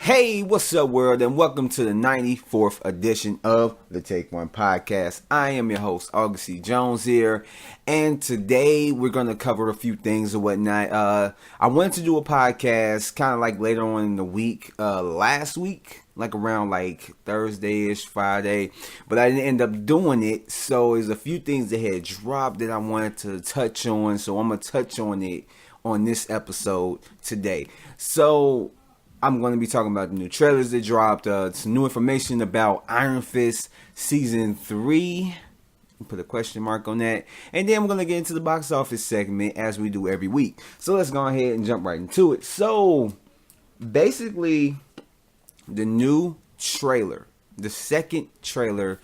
Hey, what's up, world, and welcome to the 94th edition of the Take One Podcast. I am your host, August C. Jones here, and today we're going to cover a few things and whatnot. I wanted to do a podcast kind of like later on in the week, last week, like around like Thursday-ish, Friday, but I didn't end up doing it, so there's a few things that had dropped that I wanted to touch on, so I'm going to touch on it on this episode today. So I'm going to be talking about the new trailers that dropped, some new information about Iron Fist Season 3. Put a question mark on that. And then we're going to get into the box office segment as we do every week. So let's go ahead and jump right into it. So basically, the new trailer, the second trailer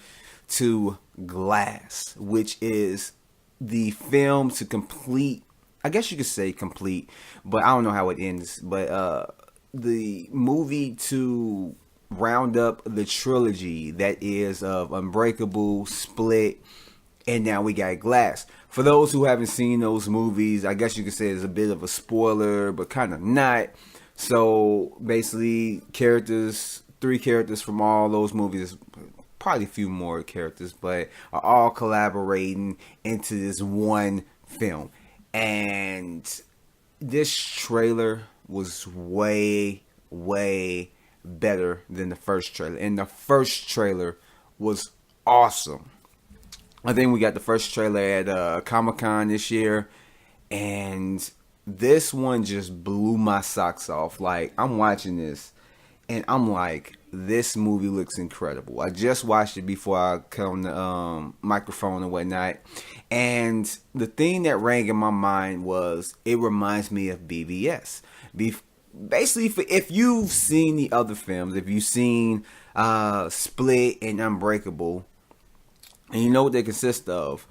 to Glass, which is the film to complete, I guess you could say complete, but I don't know how it ends, but the movie to round up the trilogy that is of Unbreakable, Split, and now we got Glass. For those who haven't seen those movies, I guess you could say it's a bit of a spoiler, but kind of not. So basically, three characters from all those movies, probably a few more characters, but are all collaborating into this one film. And this trailer was way better than the first trailer. And the first trailer was awesome. I think we got the first trailer at Comic-Con this year. And this one just blew my socks off. Like, I'm watching this and I'm like, this movie looks incredible. I just watched it before I cut on the microphone and whatnot. And the thing that rang in my mind was, it reminds me of BVS. Basically, if you've seen the other films, if you've seen Split and Unbreakable, and you know what they consist of,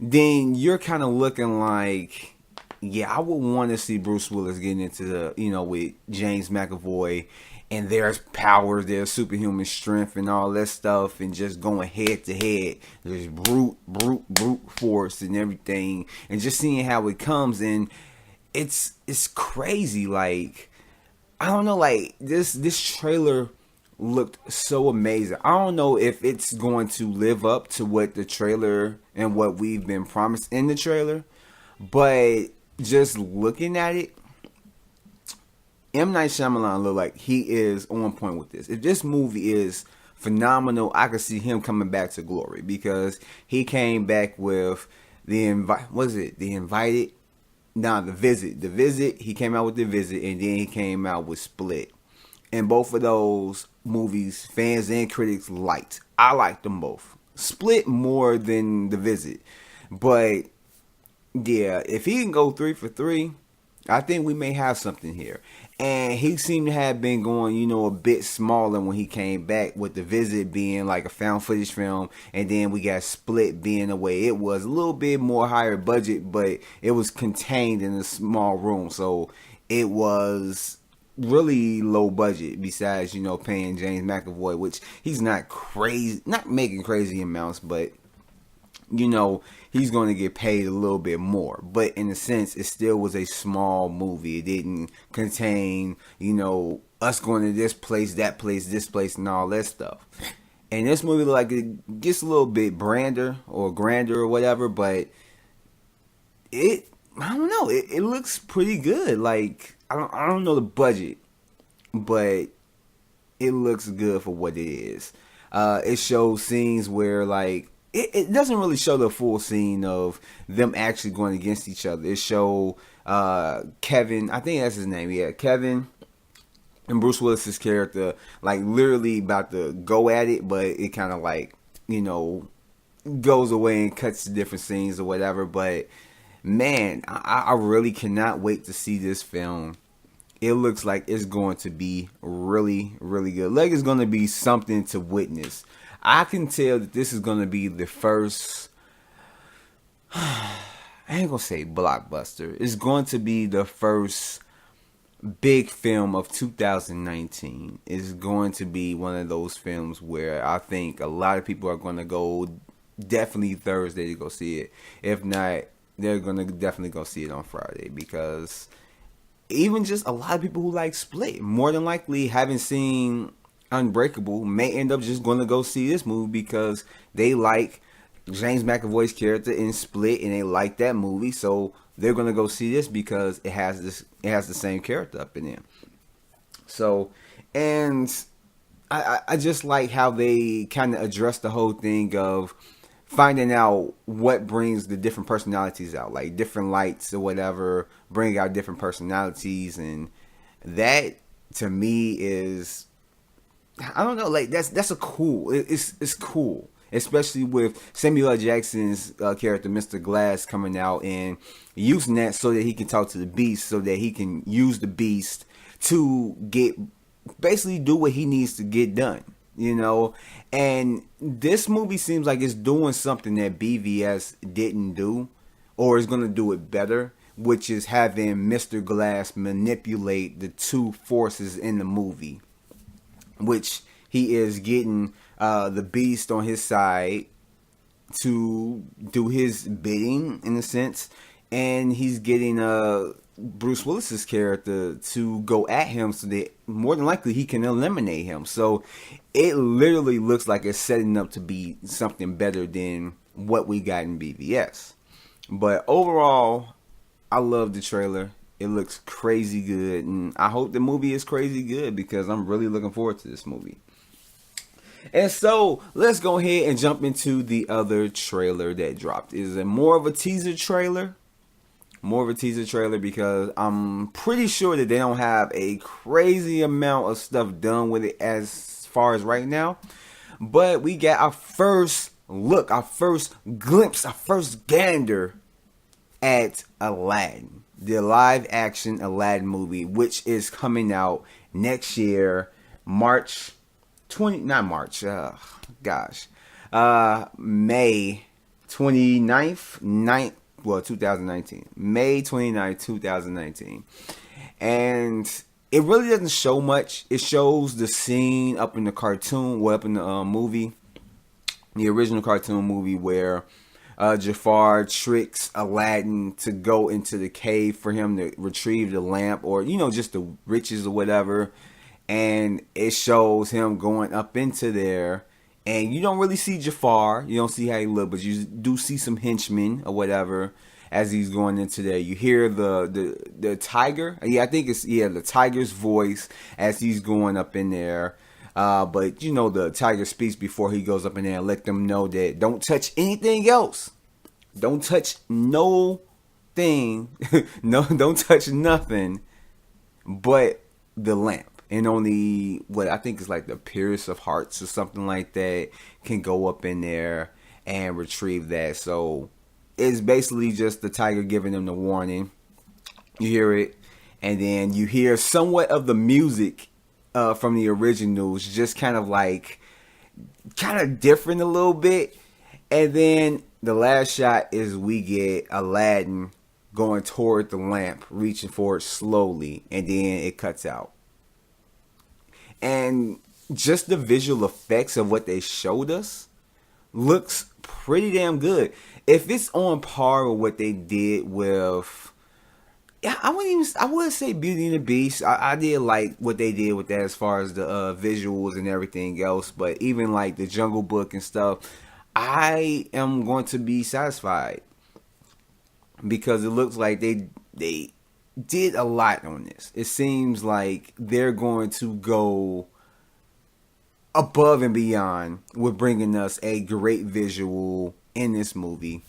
then you're kind of looking like, yeah, I would want to see Bruce Willis getting into the, with James McAvoy, and there's powers, there's superhuman strength and all that stuff, and just going head to head, there's brute force and everything, and just seeing how it comes in. It's crazy. Like, I don't know, like this trailer looked so amazing. I don't know if it's going to live up to what the trailer and what we've been promised in the trailer, but just looking at it, M. Night Shyamalan look like he is on point with this. If this movie is phenomenal, I could see him coming back to glory, because he came back with The Visit. He came out with The Visit, and then he came out with Split. And both of those movies, fans and critics liked. I liked them both. Split more than The Visit. But yeah, if he can go 3 for 3, I think we may have something here. And he seemed to have been going, a bit smaller when he came back, with The Visit being like a found footage film, and then we got Split being the way it was, a little bit more higher budget, but it was contained in a small room, so it was really low budget, besides, paying James McAvoy, which he's not making crazy amounts, but he's going to get paid a little bit more. But in a sense, it still was a small movie. It didn't contain, us going to this place, that place, this place, and all that stuff. And this movie, like, it gets a little bit grander or whatever, but I don't know. It looks pretty good. Like, I don't know the budget, but it looks good for what it is. It shows scenes where, like, it doesn't really show the full scene of them actually going against each other. It show Kevin, I think that's his name, yeah, Kevin, and Bruce Willis's character, like, literally about to go at it, but it kind of like, goes away and cuts to different scenes or whatever. But man, I really cannot wait to see this film. It looks like it's going to be really good. Like, it's going to be something to witness. I can tell that this is going to be the first, I ain't going to say blockbuster. It's going to be the first big film of 2019. It's going to be one of those films where I think a lot of people are going to go definitely Thursday to go see it. If not, they're going to definitely go see it on Friday, because even just a lot of people who like Split, more than likely haven't seen Unbreakable, may end up just going to go see this movie because they like James McAvoy's character in Split and they like that movie, so they're going to go see this because it has the same character up in there. So, and I just like how they kind of address the whole thing of finding out what brings the different personalities out, like different lights or whatever bring out different personalities, and that to me is, I don't know, like that's a cool. It's cool, especially with Samuel L. Jackson's character, Mr. Glass, coming out and using that so that he can talk to the Beast, so that he can use the Beast to basically do what he needs to get done, you know. And this movie seems like it's doing something that BVS didn't do, or is going to do it better, which is having Mr. Glass manipulate the two forces in the movie, which he is getting the Beast on his side to do his bidding in a sense, and he's getting Bruce Willis's character to go at him so that more than likely he can eliminate him. So it literally looks like it's setting up to be something better than what we got in BVS. But overall, I love the trailer. It looks crazy good, and I hope the movie is crazy good because I'm really looking forward to this movie. And so let's go ahead and jump into the other trailer that dropped. Is it more of a teaser trailer? More of a teaser trailer because I'm pretty sure that they don't have a crazy amount of stuff done with it as far as right now. But we got our first look, our first glimpse, our first gander at Aladdin, the live action Aladdin movie, which is coming out next year, March 20, not March, May 29th, 2019. May 29th, 2019. And it really doesn't show much. It shows the scene up in the cartoon, up in the movie, the original cartoon movie where Jafar tricks Aladdin to go into the cave for him to retrieve the lamp, or, you know, just the riches or whatever. And it shows him going up into there. And you don't really see Jafar. You don't see how he look, but you do see some henchmen or whatever as he's going into there. You hear the tiger. Yeah, I think it's the tiger's voice as he's going up in there. But you know, the tiger speaks before he goes up in there and let them know that don't touch anything else. Don't touch no thing. No, don't touch nothing but the lamp. And only what I think is like the Pierce of Hearts or something like that can go up in there and retrieve that. So it's basically just the tiger giving them the warning. You hear it, and then you hear somewhat of the music from the originals, just kind of different a little bit. And then the last shot is we get Aladdin going toward the lamp, reaching for it slowly, and then it cuts out. And just the visual effects of what they showed us looks pretty damn good. If it's on par with what they did with, I wouldn't say Beauty and the Beast. I did like what they did with that as far as the visuals and everything else. But even like the Jungle Book and stuff, I am going to be satisfied because it looks like they did a lot on this. It seems like they're going to go above and beyond with bringing us a great visual in this movie.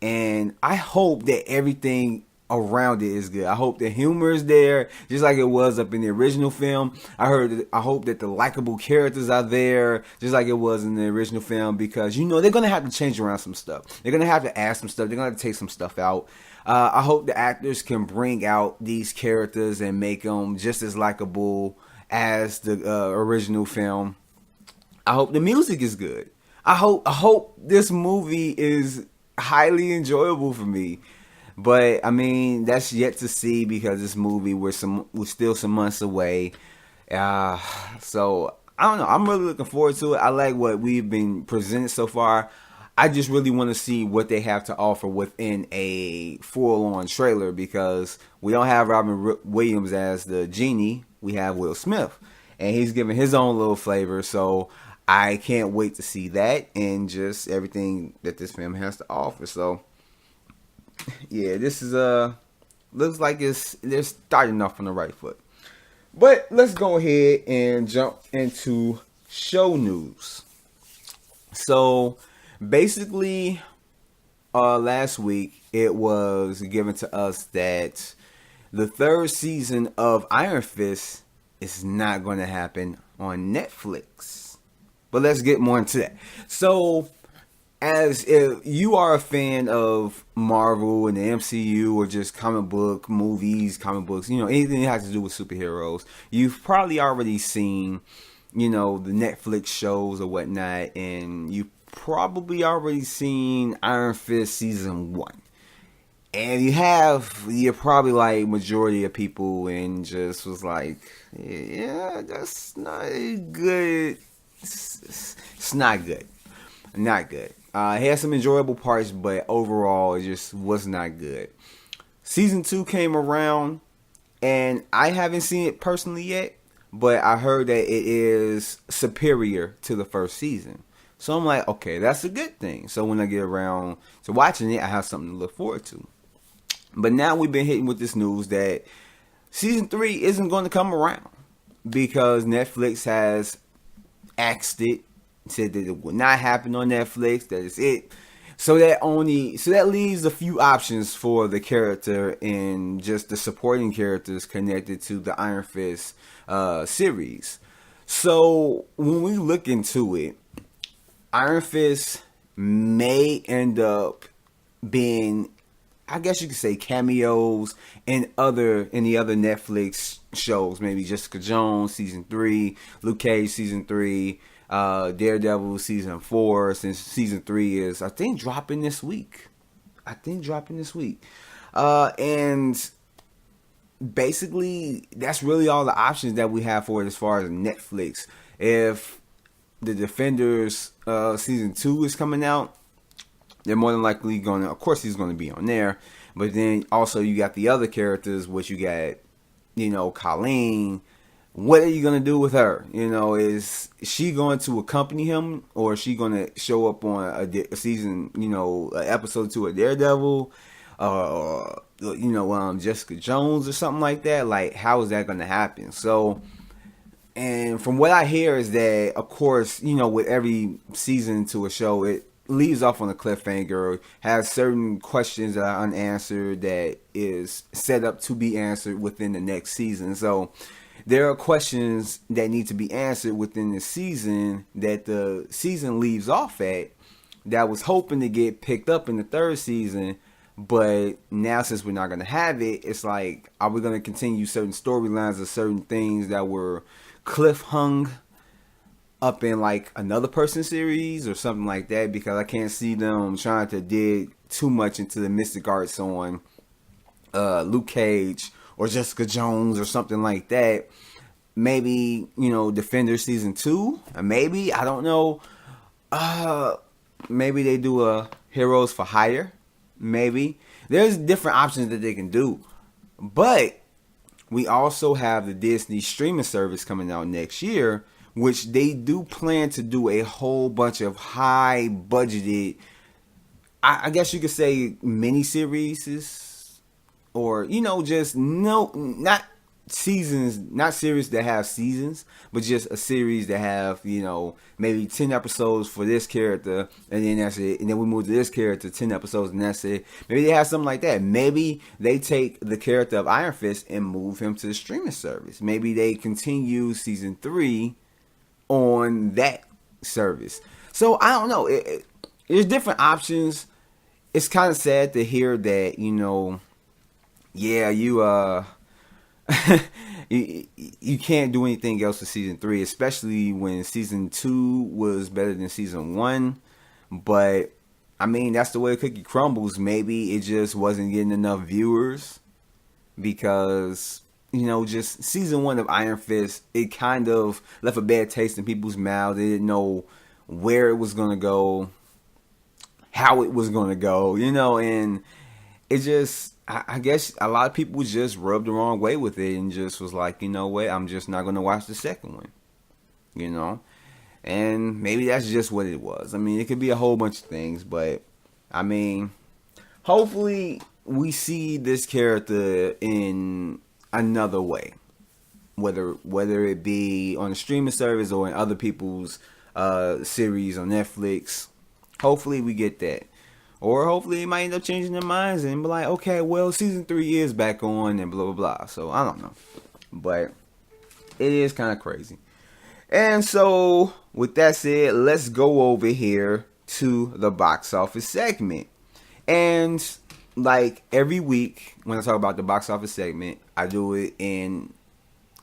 And I hope that everything around it is good. I hope the humor is there, just like it was up in the original film. I hope that the likable characters are there, just like it was in the original film, because, you know, they're going to have to change around some stuff. They're going to have to add some stuff. They're going to have to take some stuff out. I hope the actors can bring out these characters and make them just as likable as the original film. I hope the music is good. I hope this movie is highly enjoyable for me. But I mean, that's yet to see because this movie we're still some months away. So I don't know. I'm really looking forward to it. I like what we've been presented so far. I just really want to see what they have to offer within a full-on trailer, because we don't have Robin Williams as the genie. We have Will Smith, and he's giving his own little flavor. So I can't wait to see that and just everything that this film has to offer. So yeah, this is looks like they're starting off on the right foot. But let's go ahead and jump into show news. So basically, last week it was given to us that the third season of Iron Fist is not going to happen on Netflix. But let's get more into that. So, as if you are a fan of Marvel and the MCU, or just comic book movies, comic books, anything that has to do with superheroes, you've probably already seen, the Netflix shows or whatnot, and you've probably already seen Iron Fist season 1. And you're probably like majority of people, and just was like, yeah, that's not good. It's not good. Not good. It had some enjoyable parts, but overall, it just was not good. Season 2 came around, and I haven't seen it personally yet, but I heard that it is superior to the first season. So I'm like, okay, that's a good thing. So when I get around to watching it, I have something to look forward to. But now we've been hitting with this news that season 3 isn't going to come around, because Netflix has axed it, said that it will not happen on Netflix, that is it. So that leaves a few options for the character and just the supporting characters connected to the Iron Fist series. So when we look into it, Iron Fist may end up being, I guess you could say, cameos in the other Netflix shows. Maybe Jessica Jones season 3, Luke Cage season 3, Daredevil season 4. Since season 3 is, I think, dropping this week. And basically, that's really all the options that we have for it as far as Netflix. If the Defenders season 2 is coming out, they're more than likely going to, of course, he's going to be on there. But then also you got the other characters, which you got, Colleen. What are you going to do with her? Is she going to accompany him, or is she going to show up on a season, an episode 2 of Daredevil, Jessica Jones or something like that? Like, how is that going to happen? So, and from what I hear is that, of course, with every season to a show, it leaves off on a cliffhanger, has certain questions that are unanswered that is set up to be answered within the next season. So there are questions that need to be answered within the season that the season leaves off at, that I was hoping to get picked up in the third season. But now, since we're not going to have it, it's like, are we going to continue certain storylines or certain things that were cliff hung up in like another person's series or something like that? Because I can't see them trying to dig too much into the mystic arts on Luke Cage or Jessica Jones or something like that. Maybe, Defender season 2, maybe, I don't know. Maybe they do a Heroes for Hire. Maybe there's different options that they can do. But we also have the Disney streaming service coming out next year, which they do plan to do a whole bunch of high budgeted, I guess you could say, mini series, or just not seasons, not series that have seasons, but just a series that have maybe 10 episodes for this character, and then that's it, and then we move to this character, 10 episodes, and that's it. Maybe they have something like that. Maybe they take the character of Iron Fist and move him to the streaming service. Maybe they continue season 3 on that service. So I don't know. There's different options. It's kind of sad to hear that, you can't do anything else with season 3, especially when season 2 was better than season 1. But I mean, that's the way the cookie crumbles. Maybe it just wasn't getting enough viewers, because just season 1 of Iron Fist, it kind of left a bad taste in people's mouths. They didn't know where it was going to go. how it was going to go, and it just, I guess a lot of people just rubbed the wrong way with it and just was like, you know what, I'm just not going to watch the second one, and maybe that's just what it was. I mean, it could be a whole bunch of things, but I mean, hopefully we see this character in another way, whether it be on a streaming service or in other people's series on Netflix. Hopefully we get that. Or hopefully it might end up changing their minds and be like, okay, well, season 3 is back on and blah, blah, blah. So, I don't know. But it is kind of crazy. And so, with that said, let's go over here to the box office segment. And, like, every week, when I talk about the box office segment, I do it in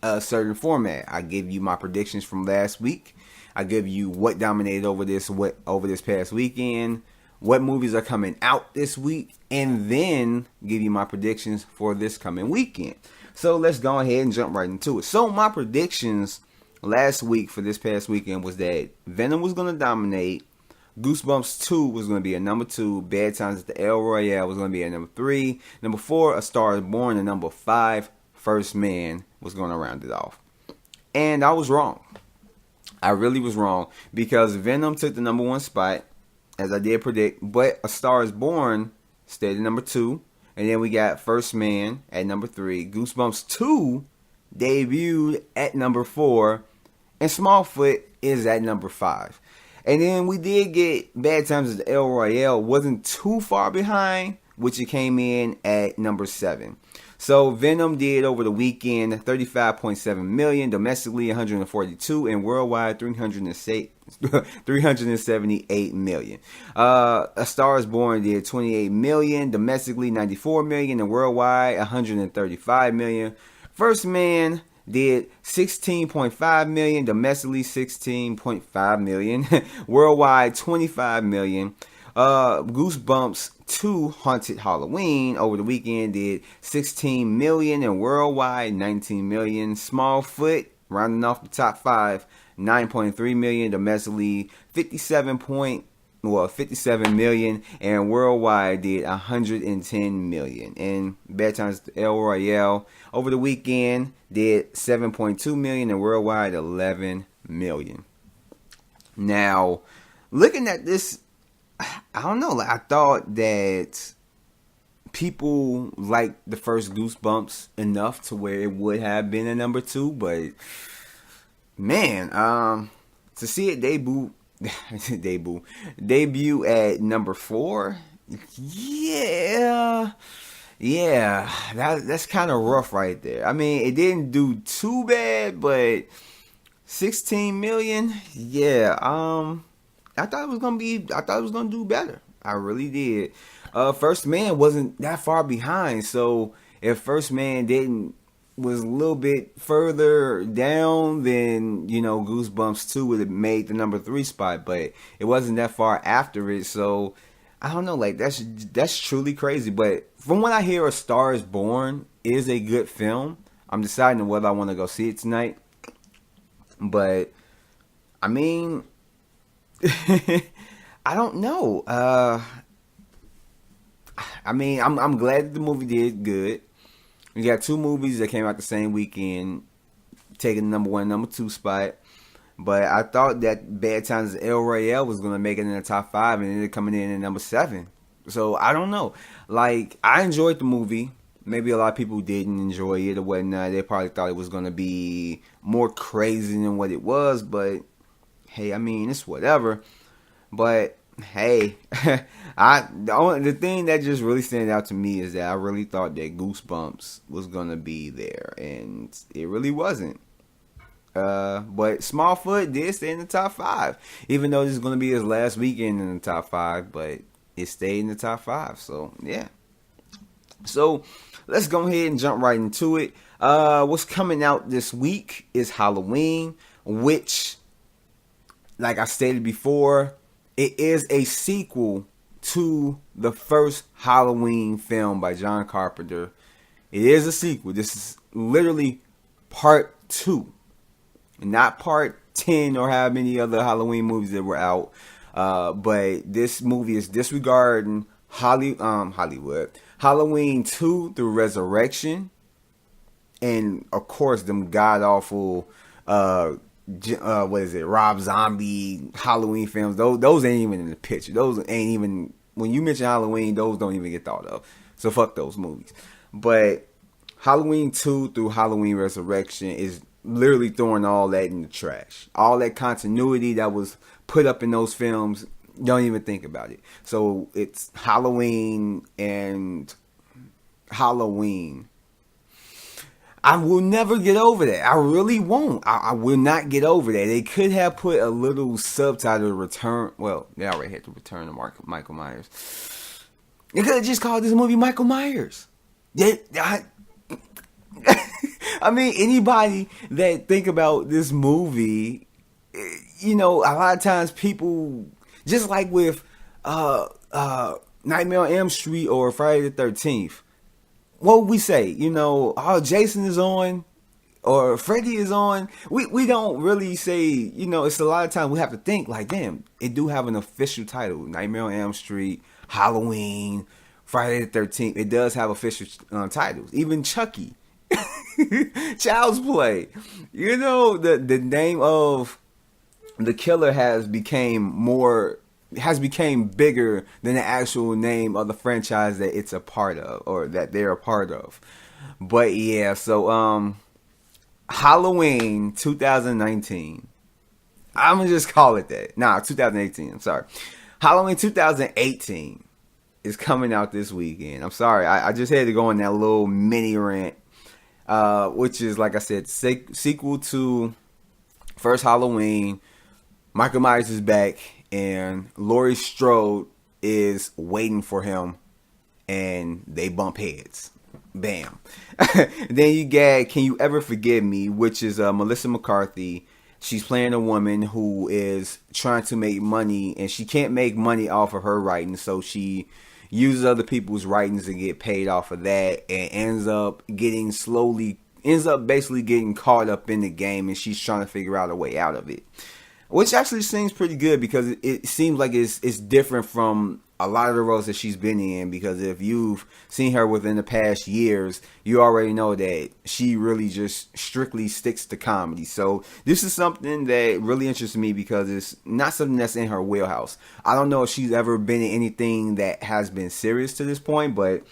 a certain format. I give you my predictions from last week. I give you what dominated over this past weekend, what movies are coming out this week, and then give you my predictions for this coming weekend. So let's go ahead and jump right into it. So my predictions last week for this past weekend was that Venom was going to dominate, Goosebumps 2 was going to be at number 2, Bad Times at the El Royale was going to be at number 3, number 4, A Star is Born, and number 5, First Man was going to round it off. And I was wrong. I really was wrong, because Venom took the number 1 spot, as I did predict, but A Star is Born stayed at number 2, and then we got First Man at number 3, Goosebumps 2 debuted at number 4, and Smallfoot is at number 5. And then we did get Bad Times at the El Royale, wasn't too far behind, which it came in at number 7. So Venom did over the weekend $35.7 million, domestically $142, and worldwide $378 million. A Star is Born did $28 million, domestically $94 million, and worldwide $135 million. First Man did $16.5 million, domestically $16.5 million, worldwide $25 million. Goosebumps 2 Haunted Halloween over the weekend did $16 million and worldwide $19 million. Smallfoot, rounding off the top 5, $9.3 million, domestically $57 million, and worldwide did $110 million. And Bad Times El Royale over the weekend did $7.2 million and worldwide $11 million. Now, looking at this, I don't know. I thought that people liked the first Goosebumps enough to where it would have been a number 2, but man, to see it debut at number 4, yeah, that's kind of rough right there. I mean, it didn't do too bad, but 16 million, yeah, I thought it was gonna do better. I really did. First Man wasn't that far behind, so if First Man was a little bit further down, then Goosebumps 2 would have made the number 3 spot, but it wasn't that far after it. So I don't know, like that's truly crazy. But from what I hear, A Star is Born is a good film. I'm deciding whether I want to go see it tonight. But I mean, I don't know. I mean, I'm glad that the movie did good. We got 2 movies that came out the same weekend, taking the number 1, number 2 spot. But I thought that Bad Times at El Royale was going to make it in the top 5 and ended up coming in at number 7. So, I don't know. Like, I enjoyed the movie. Maybe a lot of people didn't enjoy it or whatnot. They probably thought it was going to be more crazy than what it was. But, hey, I mean, it's whatever. But, hey, the thing that just really stands out to me is that I really thought that Goosebumps was going to be there. And it really wasn't. But Smallfoot did stay in the top 5. Even though this is going to be his last weekend in the top 5. But it stayed in the top 5. So, yeah. So, let's go ahead and jump right into it. What's coming out this week is Halloween, which, like I stated before, it is a sequel to the first Halloween film by John Carpenter. It is a sequel. This is literally part 2, not part 10 or how many other Halloween movies that were out. But this movie is disregarding Hollywood. Halloween 2 through Resurrection. And of course, them god awful, what is it, Rob Zombie Halloween films. Those ain't even in the picture. Those ain't even, when you mention Halloween, those don't even get thought of. So fuck those movies. But Halloween 2 through Halloween Resurrection is literally throwing all that in the trash. All that continuity that was put up in those films, don't even think about it. So it's Halloween and Halloween. I will never get over that. I really won't. I will not get over that. They could have put a little subtitle, return. Well, they already had to return to Michael Myers. They could have just called this movie Michael Myers. I mean, anybody that think about this movie, you know, a lot of times people, just like with Nightmare on Elm Street or Friday the 13th, what would we say? You know, oh, Jason is on or Freddy is on. We don't really say, you know, it's a lot of times we have to think like, damn, it do have an official title. Nightmare on Elm Street, Halloween, Friday the 13th. It does have official titles. Even Chucky, Child's Play. You know, the name of the killer has became bigger than the actual name of the franchise that it's a part of or that they're a part of. But yeah, so Halloween 2019. I'm gonna just call it that. 2018. I'm sorry. Halloween 2018 is coming out this weekend. I'm sorry. I just had to go on that little mini rant, which is, like I said, sequel to first Halloween. Michael Myers is back. And Laurie Strode is waiting for him, and they bump heads. Bam. Then you get Can You Ever Forgive Me, which is Melissa McCarthy. She's playing a woman who is trying to make money, and she can't make money off of her writing, so she uses other people's writings to get paid off of that, and ends up basically getting caught up in the game, and she's trying to figure out a way out of it. Which actually seems pretty good because it seems like it's different from a lot of the roles that she's been in. Because if you've seen her within the past years, you already know that she really just strictly sticks to comedy. So this is something that really interests me because it's not something that's in her wheelhouse. I don't know if she's ever been in anything that has been serious to this point, but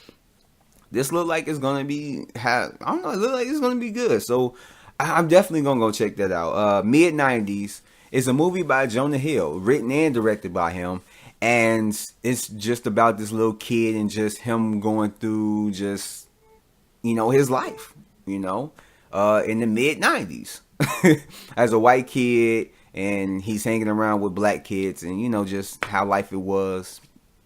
this look like it's gonna be. It look like it's gonna be good. So I'm definitely gonna go check that out. Mid-90s. It's a movie by Jonah Hill, written and directed by him, and it's just about this little kid and just him going through just, you know, his life, you know, in the mid-90s as a white kid, and he's hanging around with black kids, and, you know, just how life it was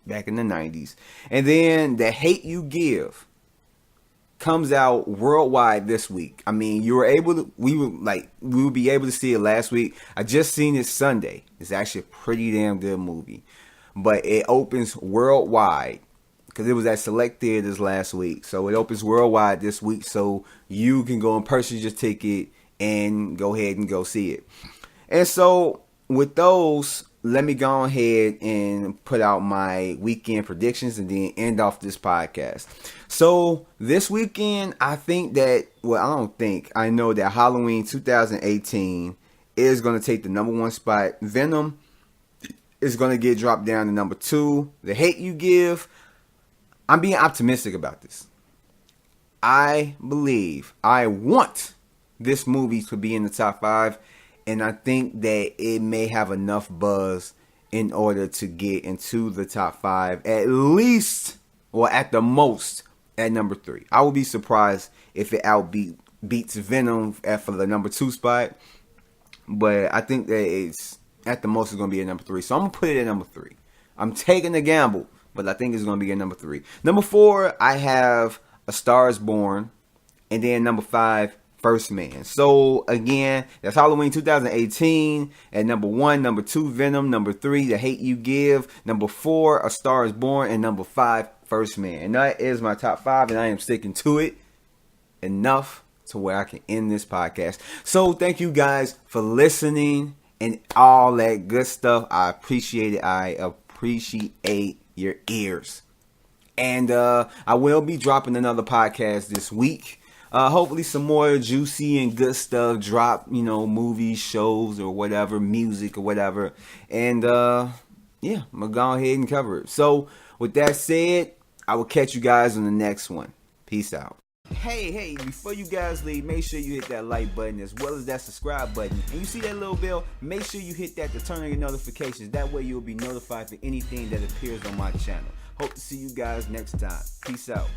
back in the 90s. And then The Hate U Give comes out worldwide this week. I mean, we would be able to see it last week. I just seen it Sunday. It's actually a pretty damn good movie. But it opens worldwide because it was at select theaters last week. So it opens worldwide this week, so you can go and purchase your ticket and go ahead and go see it. And so with those, let me go ahead and put out my weekend predictions and then end off this podcast. So this weekend, I know that Halloween 2018 is going to take the number 1 spot. Venom is going to get dropped down to number 2. The Hate U Give, I'm being optimistic about this. I want this movie to be in the top 5. And I think that it may have enough buzz in order to get into the top 5, at least, or at the most, at number 3. I would be surprised if it beats Venom for the number 2 spot. But I think that it's, at the most, it's going to be at number 3. So I'm going to put it at number 3. I'm taking a gamble, but I think it's going to be at number 3. Number 4, I have A Star Is Born. And then number 5, First Man. So again, that's Halloween 2018 at number 1, number 2, Venom, number 3, The Hate U Give, number 4, A Star Is Born, and number 5, First Man. And that is my top 5, and I am sticking to it enough to where I can end this podcast. So thank you guys for listening, and all that good stuff. I appreciate it. I appreciate your ears. And I will be dropping another podcast this week. Hopefully some more juicy and good stuff drop, movies, shows, or whatever, music or whatever. And yeah, I'm going to go ahead and cover it. So with that said, I will catch you guys on the next one. Peace out. Hey, before you guys leave, make sure you hit that like button as well as that subscribe button. And you see that little bell? Make sure you hit that to turn on your notifications. That way you'll be notified for anything that appears on my channel. Hope to see you guys next time. Peace out.